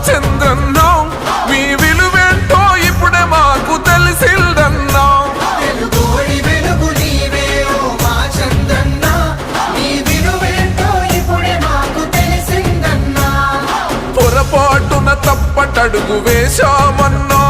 చంద్రన్నా మీ విలువేంటో ఇప్పుడే మాకు తెలిసిందన్నా. తెలుగోడి వెలుగు నీవే ఓ మా చంద్రన్న, నీ విలువేంటో ఇప్పుడే మాకు తెలిసిందన్నా. పొరపాటున తప్పటడుగు వేశామన్నా